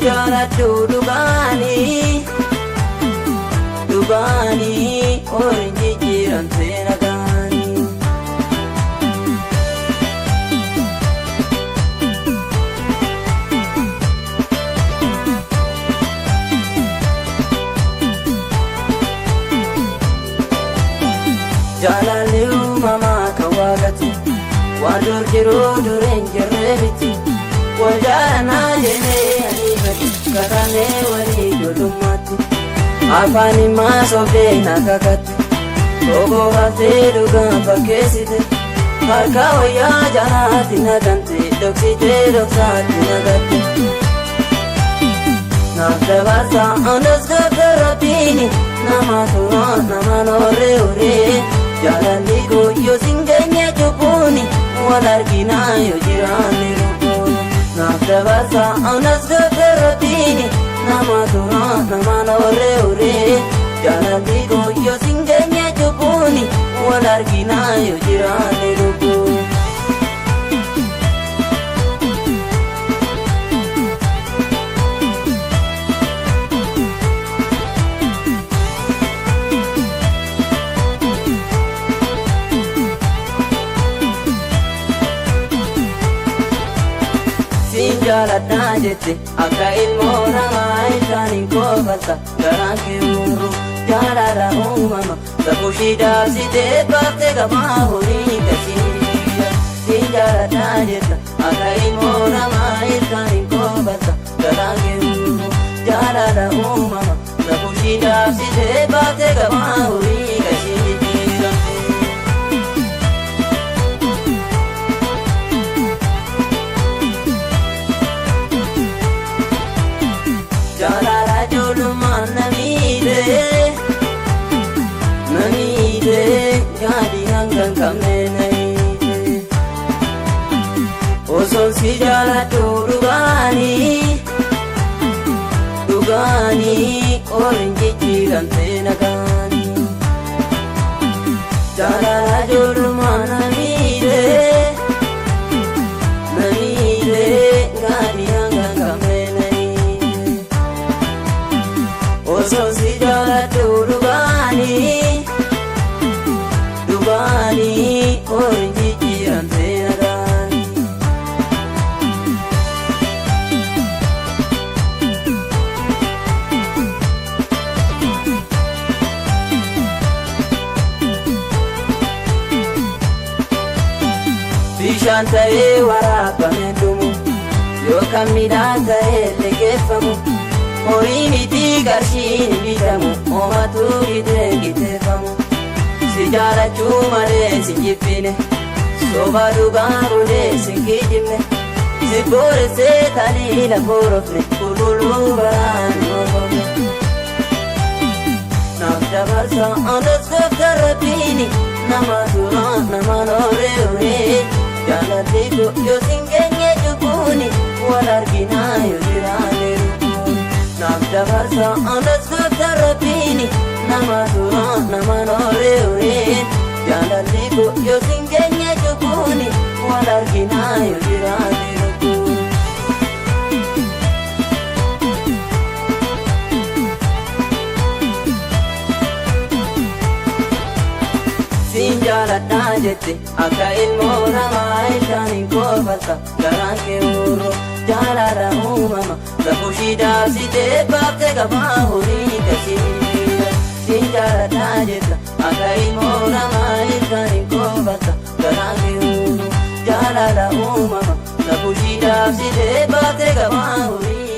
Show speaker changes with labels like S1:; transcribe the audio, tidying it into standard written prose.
S1: jaaladhu dhugaanii horiin jijjiiramtee nagaanii. Jaalalli uumamaa kan waaqati waan dur jiruu dur hin jirre miti. Wal jaalanaa jennee adiifate kakannee walii ijoollummaatti. Afaan himaa sobdee na kakatte tokko haftee dhugaan fakkeessite. Harka wayyaa jalaatti naqante dhoksitee dhoksaatti naqatte. Naaf dabarsa anas gaggaraabbiini nama turaa nama nooree horee. Jaalalli koo yoo sin geenye cubbuuni wal arginaa yoo jiraanne lubbuun. Naaf dabarsa anas gaggaraabbiini nama turaa nama nooree horee. Jaalalli koo yoo sin geenye cubbuuni wal arginaa yoo jiraanne lubbuun. Jaaladhaa jette akka ilmoo namaa ilkaaniin koofalta garaan kee muru. Jaalala uumama safuushii daabsitee baaftee gamaa horii gasiidha. Jaaladhaa jette akka ilmoo namaa ilkaaniin koofalta garaan kee muru. Jaalala uumama safuushii daabsitee baaftee gamaa horii gasiidha. Jaalala ijoollumaan na miidhee gaadii hanga hin qabne na hiite. Osoon si jaaladhu dhugaanii horiin jijjiiramtee nagaanii. Jaalala ijoollumaan na miidhee gaadii hanga hin qabne. Osoon si jaaladhu dhugaanii horiin jijjiiramtee nagaanii. Bishaan ta'ee waraabame dhumu yookaan midhaan ta'ee liqeeffamu. Horii miti qarshiin bitamu homatu bitee qixxeeffamu. Si jaalachuu malee si jibbine soba dhugaa bulee si kijibne. Si booressee taliila boorofne qulqulluu baraan oofofne. Naaf dabarsa anas gaggaraabbiini nama turaa nama nooree horee. Jaalalli koo yoo sin geenye cubbuuni wal arginaa yoo jiraanne. Naaf dabarsa anas gaggaraabbiini nama turaa nama nooree horee. Jaalalli koo yoo sin geenye cubbuuni wal arginaa yoo jiraanne lubbuun. Siin jaaladhaa jette akka ilmoo namaa ilkaaniin koofalta garaan kee muru. Jaalala uumama safuushii daabsitee baaftee gamaa horii gasiidha. Siin jaaladhaa jette akka ilmoo namaa ilkaaniin koofalta garaan kee muru. Jaalala uumama safuushii daabsitee baaftee gamaa horii.